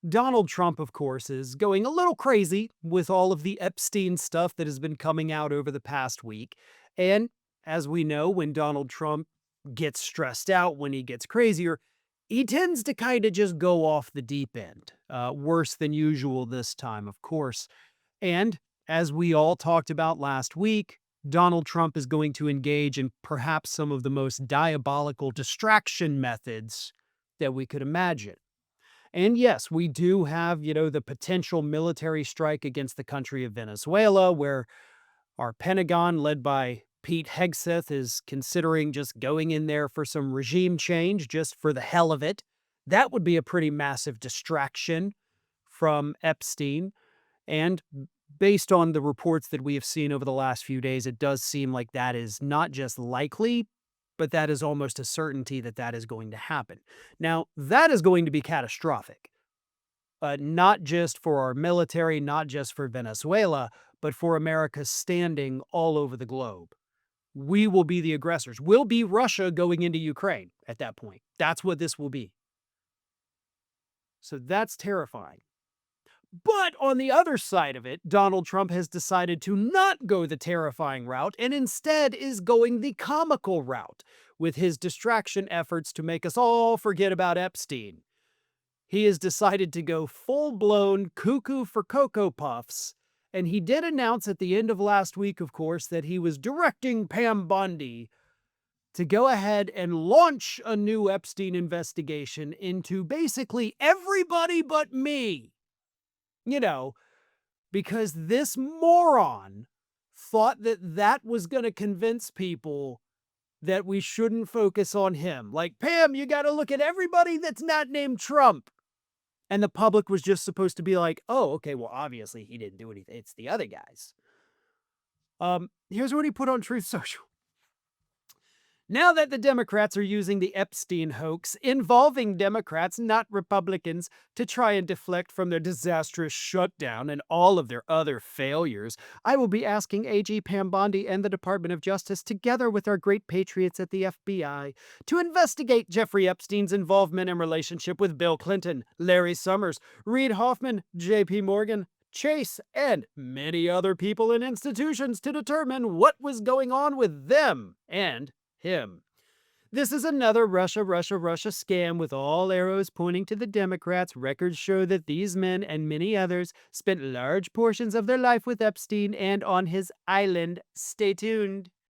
Donald Trump, of course, is going a little crazy with all of the Epstein stuff that has been coming out over the past week. And as we know, when Donald Trump gets stressed out, when he gets crazier, he tends to kind of just go off the deep end. Worse than usual this time, of course. And as we all talked about last week, Donald Trump is going to engage in perhaps some of the most diabolical distraction methods that we could imagine. And yes, we do have, the potential military strike against the country of Venezuela, where our Pentagon, led by Pete Hegseth, is considering just going in there for some regime change just for the hell of it. That would be a pretty massive distraction from Epstein. And based on the reports that we have seen over the last few days, it does seem like that is not just likely, but that is almost a certainty that that is going to happen. Now, that is going to be catastrophic, not just for our military, not just for Venezuela, but for America's standing all over the globe. We will be the aggressors. We'll be Russia going into Ukraine at that point. That's what this will be. So that's terrifying. But on the other side of it, Donald Trump has decided to not go the terrifying route and instead is going the comical route with his distraction efforts to make us all forget about Epstein. He has decided to go full blown cuckoo for Cocoa Puffs. And he did announce at the end of last week, of course, that he was directing Pam Bondi to go ahead and launch a new Epstein investigation into basically everybody but me. You know, because this moron thought that that was going to convince people that we shouldn't focus on him. Like, Pam, you got to look at everybody that's not named Trump. And the public was just supposed to be like, oh, okay, well, obviously he didn't do anything. It's the other guys. Here's what he put on Truth Social. Now that the Democrats are using the Epstein hoax involving Democrats, not Republicans, to try and deflect from their disastrous shutdown and all of their other failures, I will be asking AG Pam Bondi and the Department of Justice, together with our great patriots at the FBI, to investigate Jeffrey Epstein's involvement and relationship with Bill Clinton, Larry Summers, Reid Hoffman, J.P. Morgan, Chase, and many other people and institutions to determine what was going on with them and him. This is another Russia, Russia, Russia scam with all arrows pointing to the Democrats. Records show that these men and many others spent large portions of their life with Epstein and on his island. Stay tuned.